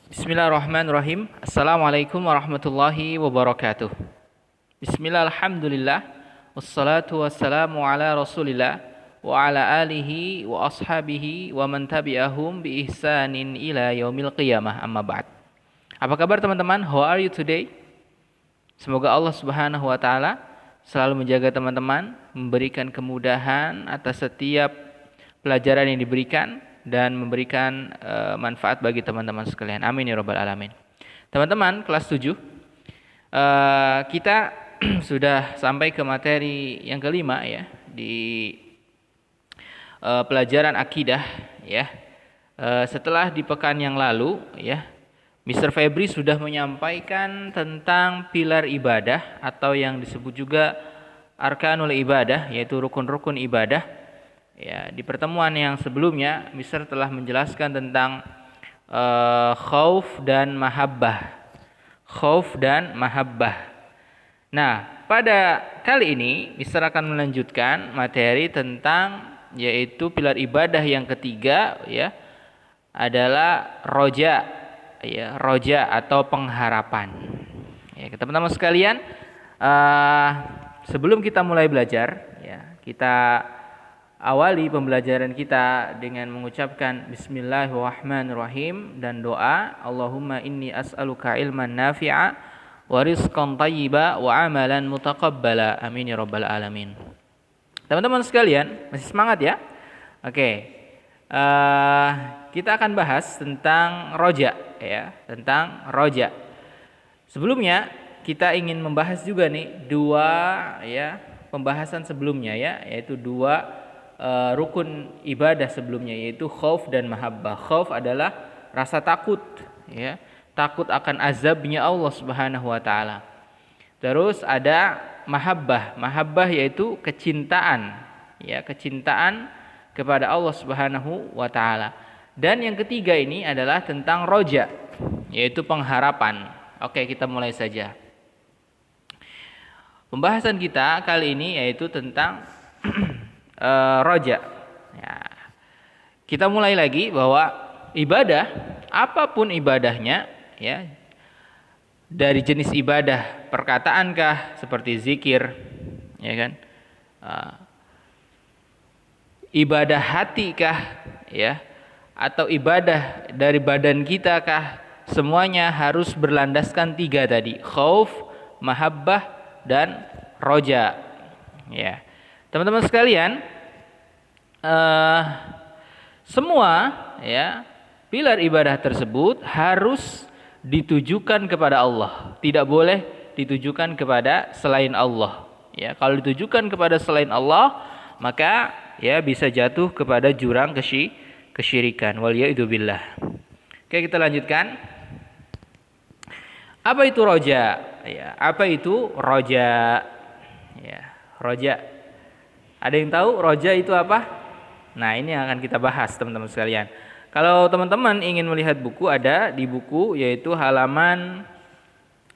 Bismillahirrahmanirrahim. Assalamualaikum warahmatullahi wabarakatuh. Bismillah, alhamdulillah. Wassalatu wassalamu ala rasulillah wa ala alihi wa ashabihi wa man tabi'ahum bi ihsanin ila yaumil qiyamah, amma ba'd. Apa kabar teman-teman? How are you today? Semoga Allah subhanahu wa ta'ala selalu menjaga teman-teman, memberikan kemudahan atas setiap pelajaran yang diberikan dan memberikan manfaat bagi teman-teman sekalian. Amin ya rabbal alamin. Teman-teman, kelas 7 kita sudah sampai ke materi yang kelima ya di pelajaran akidah ya. Setelah di pekan yang lalu ya, Mr. Febri sudah menyampaikan tentang pilar ibadah atau yang disebut juga arkanul ibadah, yaitu rukun-rukun ibadah. Ya, di pertemuan yang sebelumnya Mister telah menjelaskan tentang khauf dan mahabbah. Khauf dan mahabbah. Nah, pada kali ini Mister akan melanjutkan materi tentang yaitu pilar ibadah yang ketiga ya adalah roja ya, roja atau pengharapan. Ya, teman-teman sekalian, sebelum kita mulai belajar ya, kita awali pembelajaran kita dengan mengucapkan Bismillahirrahmanirrahim dan doa Allahumma inni as'aluka ilman nafi'a wa rizqan thayyiba wa amalan mutaqabbala. Amin ya rabbal alamin. Teman-teman sekalian, masih semangat ya? Oke. Kita akan bahas tentang roja ya, tentang roja. Sebelumnya kita ingin membahas juga nih dua ya pembahasan sebelumnya ya, yaitu dua rukun ibadah sebelumnya, yaitu khauf dan mahabbah. Khauf adalah rasa takut ya, takut akan azabnya Allah Subhanahu wa taala. Terus ada mahabbah. Mahabbah yaitu kecintaan ya, kecintaan kepada Allah Subhanahu wa taala. Dan yang ketiga ini adalah tentang roja, yaitu pengharapan. Oke, kita mulai saja. Pembahasan kita kali ini yaitu tentang roja. Ya. Kita mulai lagi bahwa ibadah, apapun ibadahnya, ya, dari jenis ibadah perkataankah seperti zikir, ya kan, ibadah hati kah, ya, atau ibadah dari badan kita kah, semuanya harus berlandaskan tiga tadi: khauf, mahabbah, dan roja. Ya. Teman-teman sekalian, semua ya pilar ibadah tersebut harus ditujukan kepada Allah, tidak boleh ditujukan kepada selain Allah. Ya, kalau ditujukan kepada selain Allah, maka ya bisa jatuh kepada jurang kesyirikan. Waliyadzubillah. Oke, kita lanjutkan. Apa itu roja? Ya, apa itu roja? Ya, roja. Ada yang tahu roja itu apa? Nah, ini yang akan kita bahas teman-teman sekalian. Kalau teman-teman ingin melihat buku, ada di buku yaitu halaman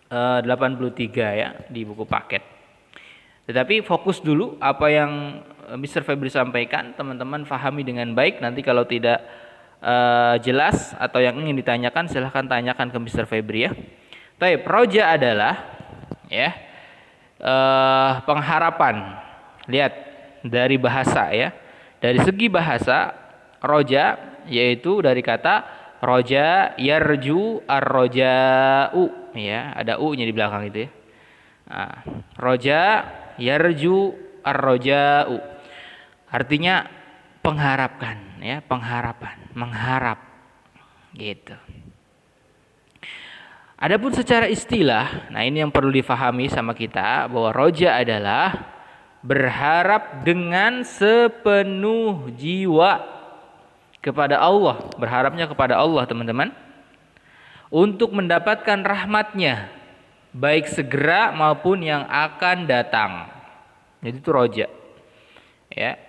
83 ya, di buku paket. Tetapi fokus dulu apa yang Mr. Febri sampaikan, teman-teman fahami dengan baik. Nanti kalau tidak jelas atau yang ingin ditanyakan, silahkan tanyakan ke Mr. Febri ya. Tapi roja adalah ya pengharapan. Lihat dari bahasa ya. Dari segi bahasa, roja yaitu dari kata roja yarju ar-roja'u ya, ada u-nya di belakang itu ya. Nah, roja yarju ar-roja'u artinya pengharapkan ya, pengharapan, mengharap gitu. Adapun secara istilah, nah ini yang perlu difahami sama kita, bahwa roja adalah berharap dengan sepenuh jiwa kepada Allah, berharapnya kepada Allah teman-teman, untuk mendapatkan rahmatnya, baik segera maupun yang akan datang. Jadi itu roja ya.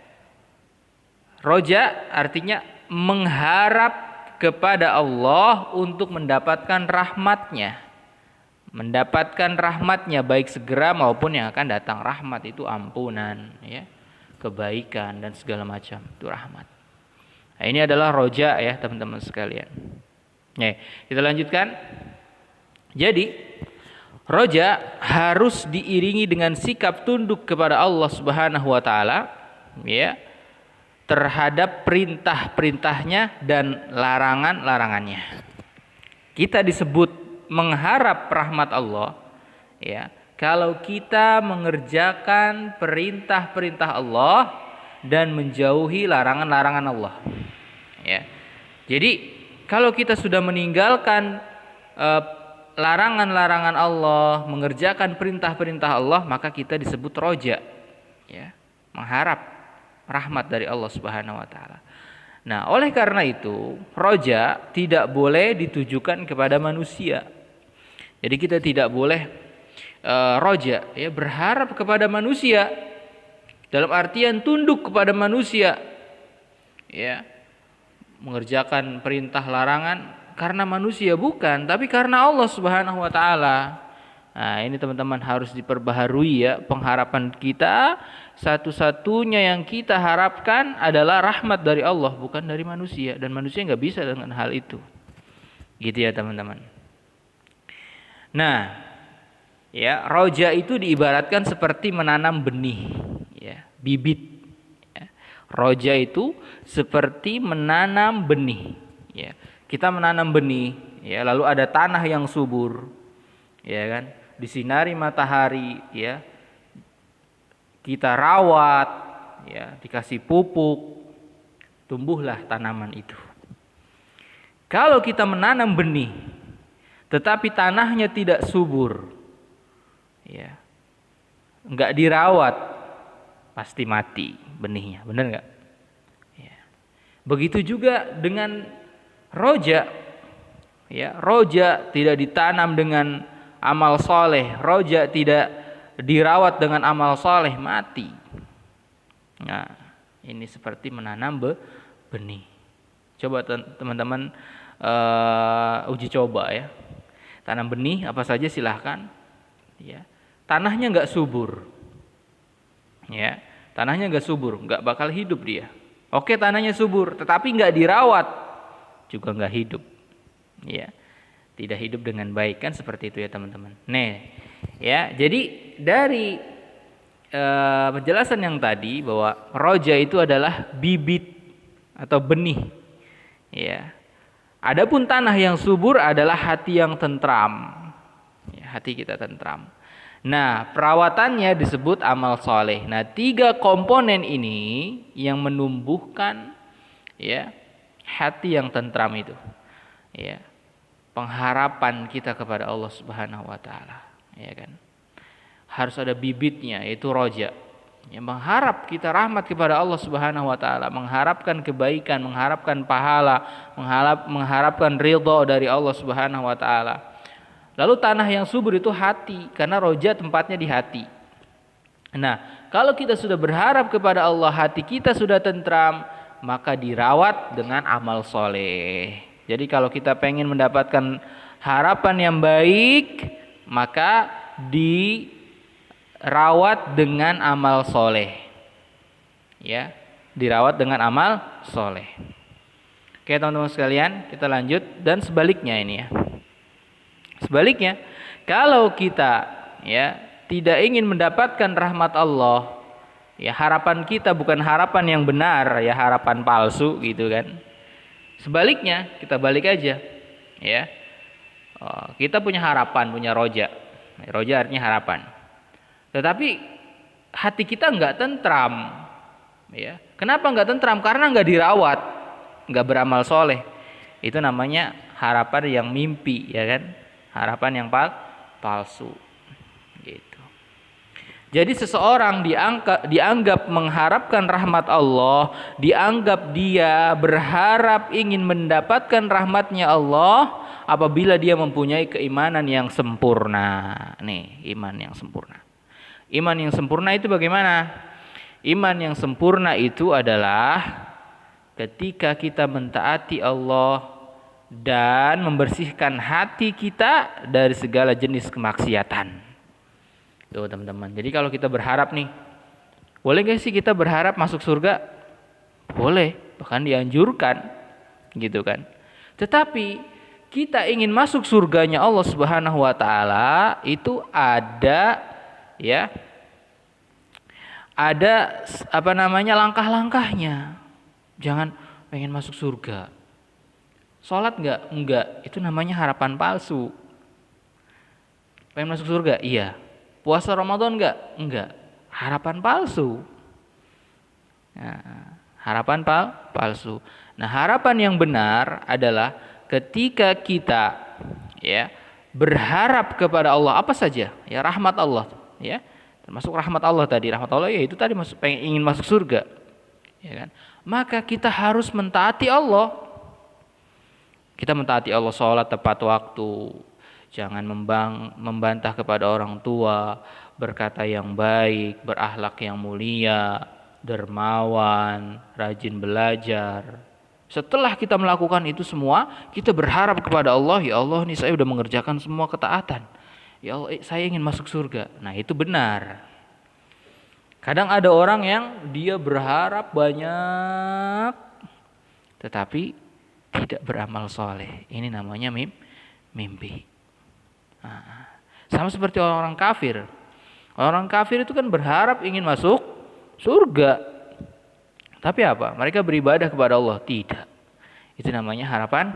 Roja artinya mengharap kepada Allah untuk mendapatkan rahmatnya. Mendapatkan rahmatnya baik segera maupun yang akan datang. Rahmat itu ampunan ya, kebaikan dan segala macam, itu rahmat. Nah, ini adalah roja ya teman-teman sekalian. Nih, kita lanjutkan. Jadi, roja harus diiringi dengan sikap tunduk kepada Allah Subhanahu wa taala, ya, terhadap perintah-perintahnya dan larangan-larangannya. Kita disebut mengharap rahmat Allah, ya, kalau kita mengerjakan perintah-perintah Allah dan menjauhi larangan-larangan Allah. Ya. Jadi kalau kita sudah meninggalkan larangan-larangan Allah, mengerjakan perintah-perintah Allah, maka kita disebut roja, ya, mengharap rahmat dari Allah Subhanahu wa taala. Nah, oleh karena itu, roja tidak boleh ditujukan kepada manusia. Jadi kita tidak boleh roja, ya, berharap kepada manusia dalam artian tunduk kepada manusia, ya, mengerjakan perintah larangan karena manusia, bukan, tapi karena Allah Subhanahu wa taala. Nah, ini teman-teman harus diperbaharui, ya, pengharapan kita. Satu-satunya yang kita harapkan adalah rahmat dari Allah, bukan dari manusia, dan manusia nggak bisa dengan hal itu. Gitu ya teman-teman. Nah, ya, roja itu diibaratkan seperti menanam benih, ya, bibit. Roja itu seperti menanam benih, ya. Kita menanam benih, ya, lalu ada tanah yang subur, ya kan, disinari matahari, ya, kita rawat, ya, dikasih pupuk, tumbuhlah tanaman itu. Kalau kita menanam benih tetapi tanahnya tidak subur, ya, enggak dirawat, pasti mati benihnya, benar nggak? Ya. Begitu juga dengan roja, ya, roja tidak ditanam dengan amal soleh, roja tidak dirawat dengan amal soleh, mati. Nah, ini seperti menanam benih. Coba teman-teman uji coba, ya, tanam benih apa saja silahkan, ya, tanahnya nggak subur, ya. Tanahnya nggak subur, nggak bakal hidup dia. Oke, tanahnya subur, tetapi nggak dirawat, juga nggak hidup. Ya, tidak hidup dengan baik, kan seperti itu ya teman-teman. Nih, ya, jadi dari penjelasan yang tadi bahwa roja itu adalah bibit atau benih. Ya, adapun tanah yang subur adalah hati yang tentram. Ya, hati kita tentram. Nah, perawatannya disebut amal soleh. Nah, 3 komponen ini yang menumbuhkan, ya, hati yang tentram itu, ya, pengharapan kita kepada Allah Subhanahu wa taala, ya kan. Harus ada bibitnya, yaitu roja. Ya, mengharap kita rahmat kepada Allah Subhanahu wa taala, mengharapkan kebaikan, mengharapkan pahala, mengharapkan ridha dari Allah Subhanahu wa taala. Lalu tanah yang subur itu hati, karena roja tempatnya di hati. Nah, kalau kita sudah berharap kepada Allah, hati kita sudah tentram, maka dirawat dengan amal soleh. Jadi kalau kita pengen mendapatkan harapan yang baik, maka dirawat dengan amal soleh. Ya, dirawat dengan amal soleh. Oke teman-teman sekalian, kita lanjut, dan sebaliknya ini, ya. Sebaliknya, kalau kita, ya, tidak ingin mendapatkan rahmat Allah, ya, harapan kita bukan harapan yang benar, ya, harapan palsu gitu kan. Sebaliknya, kita balik aja, ya. Kita punya harapan, punya roja. Roja artinya harapan. Tetapi hati kita nggak tentram, ya. Kenapa nggak tentram? Karena nggak dirawat, nggak beramal soleh. Itu namanya harapan yang mimpi, ya kan? Harapan yang palsu, gitu. Jadi seseorang dianggap mengharapkan rahmat Allah, dianggap dia berharap ingin mendapatkan rahmatnya Allah apabila dia mempunyai keimanan yang sempurna. Nih, iman yang sempurna. Iman yang sempurna itu bagaimana? Iman yang sempurna itu adalah ketika kita mentaati Allah dan membersihkan hati kita dari segala jenis kemaksiatan. Tuh teman-teman. Jadi kalau kita berharap nih, boleh gak sih kita berharap masuk surga? Boleh, bahkan dianjurkan, gitu kan. Tetapi kita ingin masuk surganya Allah Subhanahu wa taala itu ada ya, ada langkah-langkahnya. Jangan pengen masuk surga. Sholat enggak? Enggak. Itu namanya harapan palsu. Pengen masuk surga? Iya. Puasa Ramadan enggak? Enggak. Harapan palsu. Nah, harapan palsu. Nah, harapan yang benar adalah ketika kita ya berharap kepada Allah apa saja, ya rahmat Allah, ya termasuk rahmat Allah tadi. Rahmat Allah ya itu tadi ingin masuk surga, ya kan? Maka kita harus mentaati Allah. Kita mentaati Allah, sholat tepat waktu, jangan membantah kepada orang tua, berkata yang baik, berakhlak yang mulia, dermawan, rajin belajar. Setelah kita melakukan itu semua, kita berharap kepada Allah, ya Allah nih saya sudah mengerjakan semua ketaatan. Ya Allah saya ingin masuk surga. Nah itu benar. Kadang ada orang yang dia berharap banyak, tetapi tidak beramal soleh. Ini namanya mimpi. Nah, sama seperti orang kafir. Orang kafir itu kan berharap ingin masuk surga. Tapi apa? Mereka beribadah kepada Allah? Tidak. Itu namanya harapan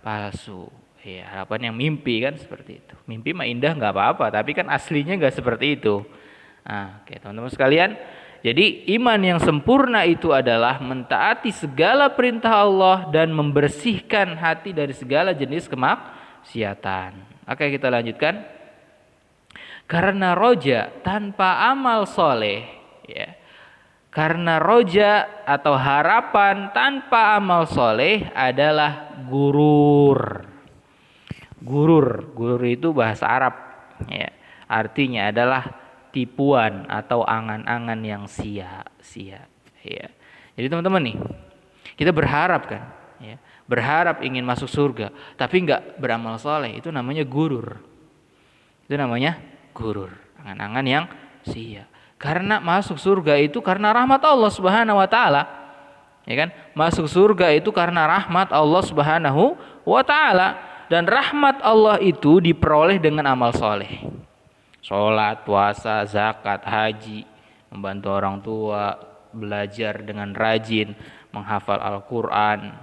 palsu. Ya, harapan yang mimpi kan seperti itu. Mimpi mah indah nggak apa-apa, tapi kan aslinya nggak seperti itu. Nah, oke teman-teman sekalian. Jadi iman yang sempurna itu adalah mentaati segala perintah Allah dan membersihkan hati dari segala jenis kemaksiatan. Oke kita lanjutkan. Karena roja tanpa amal soleh, ya. Karena roja atau harapan tanpa amal soleh adalah gurur. Gurur itu bahasa Arab, ya. Artinya adalah tipuan atau angan-angan yang sia-sia. Ya. Jadi teman-teman nih, kita berharap kan, ya, berharap ingin masuk surga, tapi nggak beramal soleh, itu namanya gurur. Itu namanya gurur, angan-angan yang sia. Karena masuk surga itu karena rahmat Allah Subhanahu wa taala. Ya kan? Masuk surga itu karena rahmat Allah Subhanahu wa taala, dan rahmat Allah itu diperoleh dengan amal soleh. Sholat, puasa, zakat, haji, membantu orang tua, belajar dengan rajin, menghafal Al-Qur'an,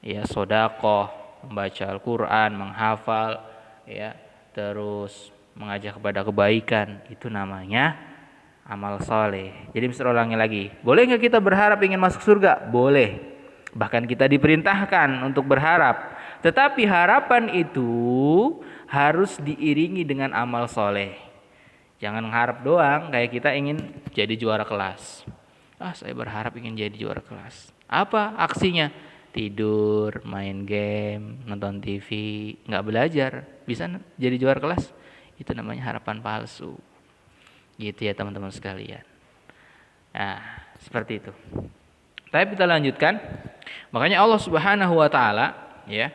ya sedekah, membaca Al-Qur'an, menghafal, ya, terus mengajak kepada kebaikan, itu namanya amal soleh. Jadi bisa ulangi lagi. Boleh nggak kita berharap ingin masuk surga? Boleh. Bahkan kita diperintahkan untuk berharap. Tetapi harapan itu harus diiringi dengan amal soleh. Jangan mengharap doang kayak kita ingin jadi juara kelas. Saya berharap ingin jadi juara kelas. Apa aksinya? Tidur, main game, nonton TV, nggak belajar. Bisa jadi juara kelas? Itu namanya harapan palsu. Gitu ya teman-teman sekalian. Nah, seperti itu. Tapi kita lanjutkan. Makanya Allah Subhanahu wa taala ya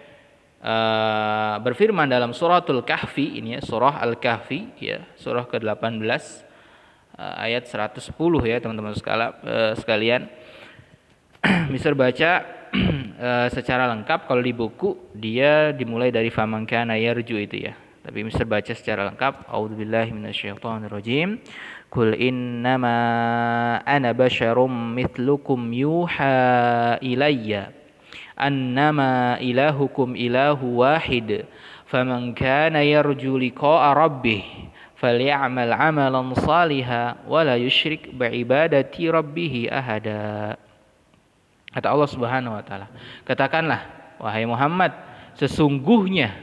berfirman dalam suratul Kahfi, ini ya, surah Al-Kahfi ya, surah ke-18 ayat 110 ya teman-teman sekalian. Bisa baca secara lengkap. Kalau di buku dia dimulai dari faman kana yarju itu ya. Tapi bisa baca secara lengkap. A'udzubillahi minasyaitonirrajim. Qul innama ana basyarum mithlukum yuha ilayya annama ilahukum ilahu wahid. Faman kana yarju liqa'a rabbih falyamal 'amalan shalihan wa la yusyrik bi'ibadati rabbih ahada. Kata Allah Subhanahu wa taala, katakanlah wahai Muhammad, sesungguhnya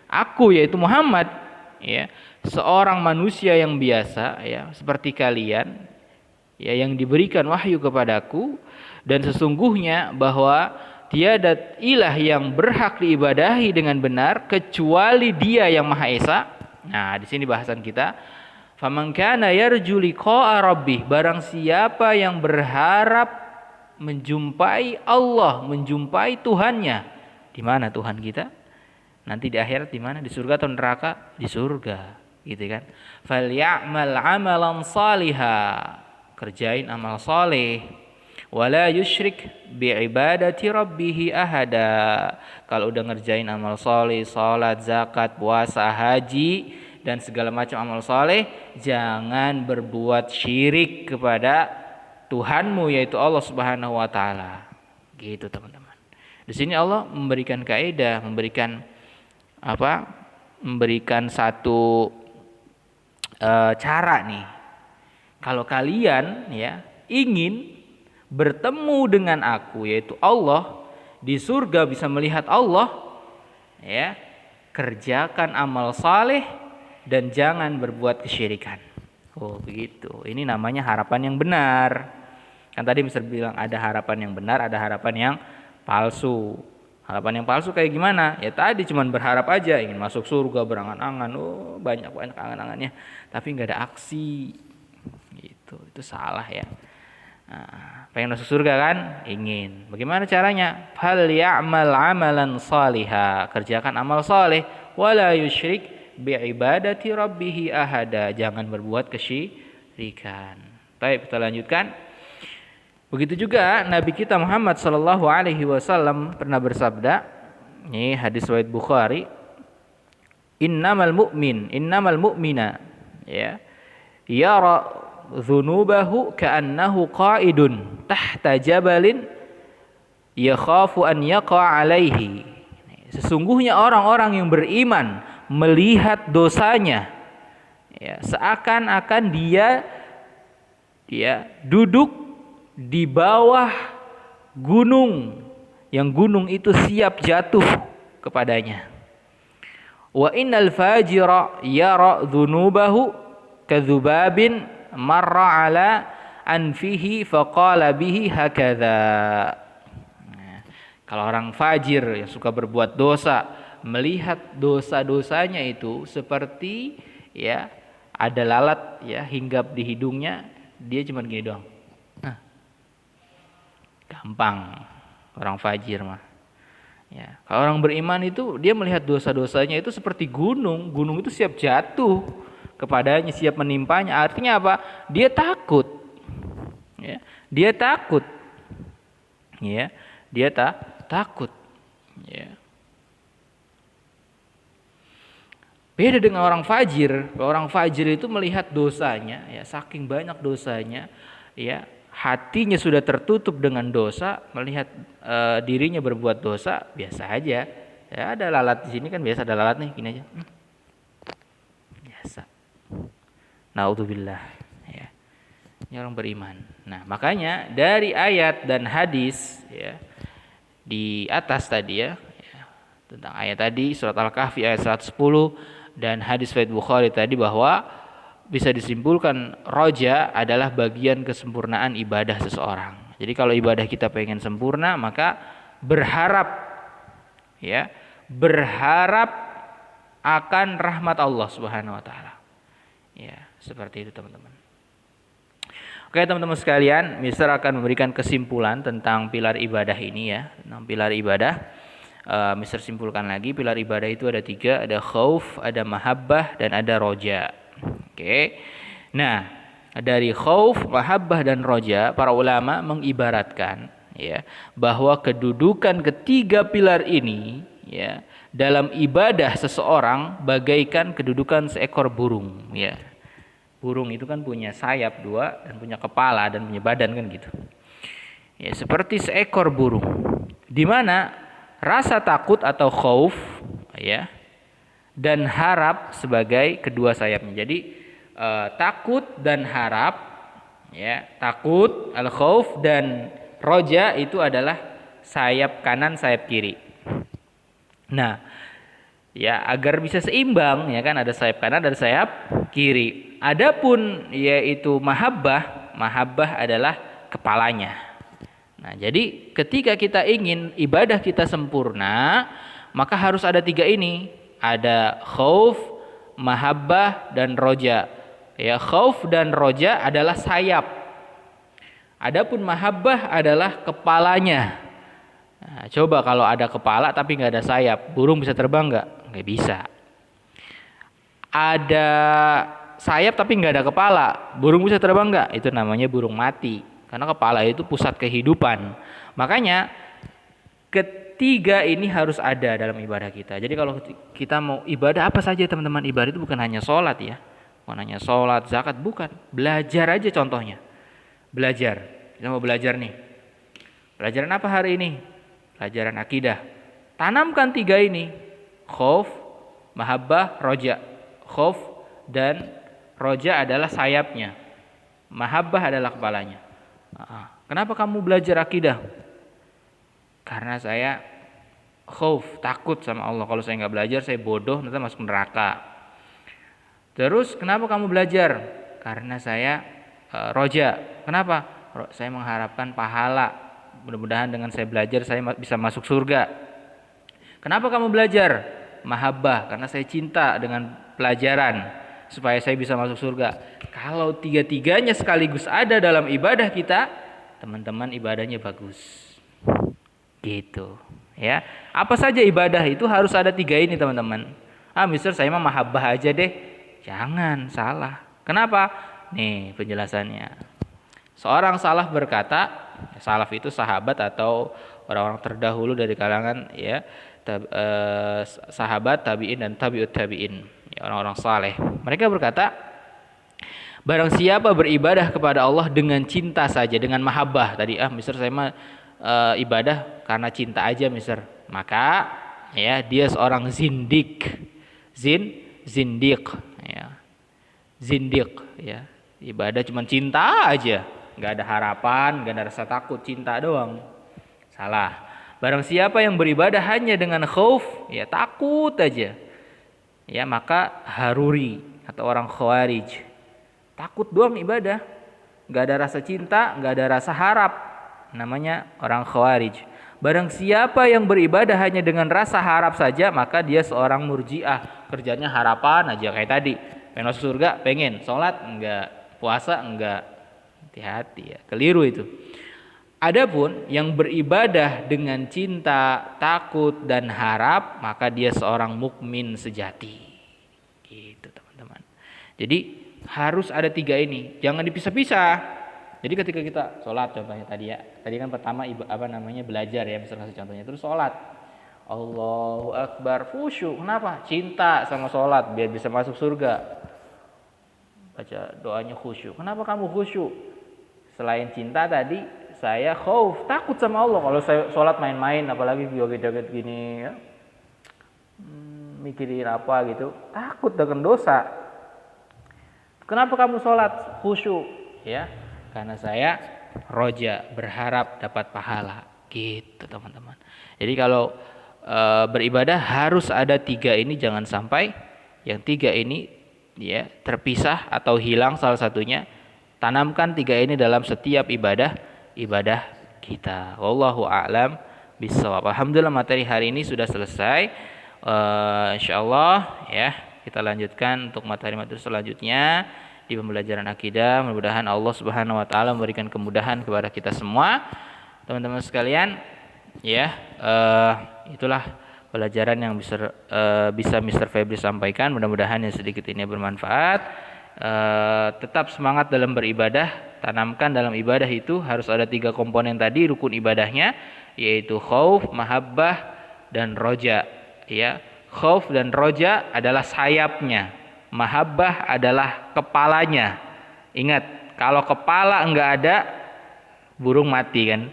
aku yaitu Muhammad ya, seorang manusia yang biasa ya, seperti kalian ya, yang diberikan wahyu kepadaku, dan sesungguhnya bahwa tiada ilah yang berhak diibadahi dengan benar kecuali Dia yang Maha Esa. Nah, di sini bahasan kita. Faman kana yarju liqa'a rabbih, barang siapa yang berharap menjumpai Allah, menjumpai Tuhannya. Di mana Tuhan kita? Nanti di akhirat di mana? Di surga atau neraka? Di surga, gitu kan? Falyamal 'amalan shaliha, kerjain amal saleh. wala yusyrik bi'ibadati rabbih ahada. Kalau udah ngerjain amal soleh, salat, zakat, puasa, haji dan segala macam amal soleh, jangan berbuat syirik kepada Tuhanmu yaitu Allah Subhanahu wa taala. Gitu teman-teman. Di sini Allah memberikan kaidah, memberikan memberikan satu cara nih. Kalau kalian ya ingin bertemu dengan aku yaitu Allah, di surga bisa melihat Allah, ya, kerjakan amal saleh dan jangan berbuat kesyirikan. Oh begitu. Ini namanya harapan yang benar. Kan tadi Mister bilang ada harapan yang benar, ada harapan yang palsu. Harapan yang palsu kayak gimana? Ya tadi cuman berharap aja ingin masuk surga, berangan-angan. Oh banyak angan-angannya, tapi nggak ada aksi. Gitu. Itu salah ya. Nah, pengen masuk surga kan? Ingin. Bagaimana caranya? Fal ya'mal 'amalan shaliha. Kerjakan amal saleh, wala yusyrik bi'ibadati rabbih ahada. Jangan berbuat kesyirikan. Baik, kita lanjutkan. Begitu juga Nabi kita Muhammad sallallahu alaihi wasallam pernah bersabda, ini hadis riwayat Bukhari, innamal mu'mina ya yara dzunubahu ka'annahu qa'idun tahta jabalin yakhafu an yaqa alaihi. Sesungguhnya orang-orang yang beriman melihat dosanya ya seakan-akan dia duduk di bawah gunung yang gunung itu siap jatuh kepadanya. Wa innal fajira yara dzunubahu kadzubabin marra ala anfihi faqala bihi hakadha. Kalau orang fajir yang suka berbuat dosa melihat dosa-dosanya itu seperti ya ada lalat ya hinggap di hidungnya, dia cuma gini doang. Gampang orang fajir mah. Ya, kalau orang beriman itu dia melihat dosa-dosanya itu seperti gunung. Gunung itu siap jatuh kepadanya, siap menimpanya. Artinya apa? Dia takut. Ya, dia takut. Ya, dia takut. Ya. Beda dengan orang fajir. Orang fajir itu melihat dosanya, ya saking banyak dosanya, ya hatinya sudah tertutup dengan dosa, melihat dirinya berbuat dosa biasa aja. Ya ada lalat di sini kan biasa ada lalat nih, gini aja. Biasa. Naudzubillah. Ya. Ini orang beriman. Nah makanya dari ayat dan hadis ya di atas tadi ya tentang ayat tadi surat Al-Kahfi ayat 110 dan hadis riwayat Bukhari tadi bahwa bisa disimpulkan roja adalah bagian kesempurnaan ibadah seseorang. Jadi kalau ibadah kita pengen sempurna maka berharap akan rahmat Allah Subhanahu wa taala. Ya, seperti itu teman-teman. Oke teman-teman sekalian, Mister akan memberikan kesimpulan tentang pilar ibadah ini ya, tentang pilar ibadah. Mister simpulkan lagi, pilar ibadah itu ada 3, ada khauf, ada mahabbah, dan ada roja. Oke. Nah, dari khauf, mahabbah dan roja, para ulama mengibaratkan ya bahwa kedudukan ketiga pilar ini ya dalam ibadah seseorang bagaikan kedudukan seekor burung ya. Burung itu kan punya sayap 2 dan punya kepala dan punya badan kan gitu. Ya, seperti seekor burung. Di mana rasa takut atau khauf ya dan harap sebagai kedua sayapnya. Jadi takut dan harap ya, takut al-khauf dan roja itu adalah sayap kanan, sayap kiri. Nah, ya agar bisa seimbang ya kan ada sayap kanan dan sayap kiri. Adapun yaitu mahabbah adalah kepalanya. Nah, jadi ketika kita ingin ibadah kita sempurna, maka harus ada 3 ini. Ada khauf, mahabbah, dan roja. Ya, khauf dan roja adalah sayap. Adapun mahabbah adalah kepalanya. Nah, coba kalau ada kepala tapi nggak ada sayap, burung bisa terbang nggak? Nggak bisa. Ada sayap tapi nggak ada kepala, burung bisa terbang nggak? Itu namanya burung mati. Karena kepala itu pusat kehidupan. Makanya ketiga ini harus ada dalam ibadah kita. Jadi kalau kita mau ibadah apa saja teman-teman, ibadah itu bukan hanya sholat ya. Bukan hanya sholat, zakat, bukan. Belajar aja contohnya. Belajar. Kita mau belajar nih. Pelajaran apa hari ini? Pelajaran akidah. Tanamkan tiga ini. Khauf, mahabbah, roja. Khauf dan roja adalah sayapnya. Mahabbah adalah kepalanya. Kenapa kamu belajar akidah? Karena saya khauf, takut sama Allah. Kalau saya nggak belajar, saya bodoh, nanti masuk neraka. Terus kenapa kamu belajar? Karena saya roja. Kenapa? Saya mengharapkan pahala. Mudah-mudahan dengan saya belajar, saya bisa masuk surga. Kenapa kamu belajar? Mahabbah, karena saya cinta dengan pelajaran, supaya saya bisa masuk surga. Kalau tiga-tiganya sekaligus ada dalam ibadah kita, teman-teman ibadahnya bagus. Gitu ya. Apa saja ibadah itu harus ada tiga ini teman-teman. Mister saya mah mahabbah aja deh. Jangan, salah. Kenapa? Nih penjelasannya. Seorang salaf berkata, salaf itu sahabat atau orang-orang terdahulu dari kalangan ya sahabat, tabi'in dan tabi'ut tabi'in, ya, orang-orang saleh. Mereka berkata, barang siapa beribadah kepada Allah dengan cinta saja, dengan mahabbah tadi, mister saya mah ibadah karena cinta aja mister, maka ya dia seorang zindik. Zindik ya. Zindik ya. Ibadah cuma cinta aja, nggak ada harapan, nggak ada rasa takut, cinta doang. Salah. Barang siapa yang beribadah hanya dengan khauf, ya takut aja, ya maka haruri atau orang khawarij, takut doang ibadah, nggak ada rasa cinta, nggak ada rasa harap, namanya orang khawarij. Barang siapa yang beribadah hanya dengan rasa harap saja, maka dia seorang murji'ah, kerjanya harapan aja kayak tadi, pengen masuk surga, pengen sholat enggak, puasa enggak. Hati-hati ya, keliru itu. Adapun yang beribadah dengan cinta, takut dan harap, maka dia seorang mukmin sejati. Gitu teman-teman. Jadi harus ada tiga ini, jangan dipisah-pisah. Jadi ketika kita sholat contohnya tadi ya, tadi kan pertama belajar ya, misalnya contohnya, terus sholat, Allahu Akbar, khusyuk. Kenapa? Cinta sama sholat biar bisa masuk surga. Baca doanya khusyuk. Kenapa kamu khusyuk? Selain cinta tadi, saya khauf, takut sama Allah. Kalau saya sholat main-main, apalagi joget-joget gini ya, mikirin apa gitu, takut dengan dosa. Kenapa kamu sholat? Khusyuk ya, karena saya roja, berharap dapat pahala. Gitu teman-teman. Jadi kalau beribadah harus ada tiga ini, jangan sampai yang tiga ini ya terpisah atau hilang salah satunya. Tanamkan tiga ini dalam setiap ibadah kita. Wallahu a'lam bishawab. Alhamdulillah materi hari ini sudah selesai. Insyaallah ya kita lanjutkan untuk materi-materi selanjutnya di pembelajaran akidah. Mudah-mudahan Allah Subhanahu wa taala memberikan kemudahan kepada kita semua. Teman-teman sekalian, ya itulah pelajaran yang bisa Mr. Febri sampaikan. Mudah-mudahan yang sedikit ini bermanfaat. Tetap semangat dalam beribadah. Tanamkan dalam ibadah itu harus ada tiga komponen tadi, rukun ibadahnya, yaitu khauf, mahabbah, dan roja. Ya, khauf dan roja adalah sayapnya, mahabbah adalah kepalanya. Ingat, kalau kepala enggak ada, burung mati kan.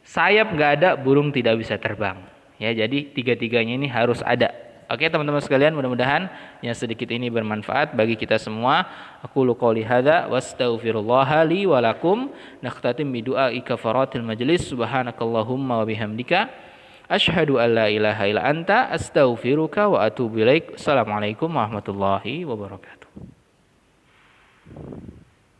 Sayap enggak ada, burung tidak bisa terbang. Ya, jadi tiga-tiganya ini harus ada. Oke teman-teman sekalian, mudah-mudahan yang sedikit ini bermanfaat bagi kita semua. Aqulu qouli hadza wastaghfirullaha li wa lakum. Naqtatim bi du'ai kafaratil majlis. Subhanakallahumma wa bihamdika asyhadu an la ilaha illa anta astaghfiruka wa atubu ilaik. Assalamualaikum warahmatullahi wabarakatuh.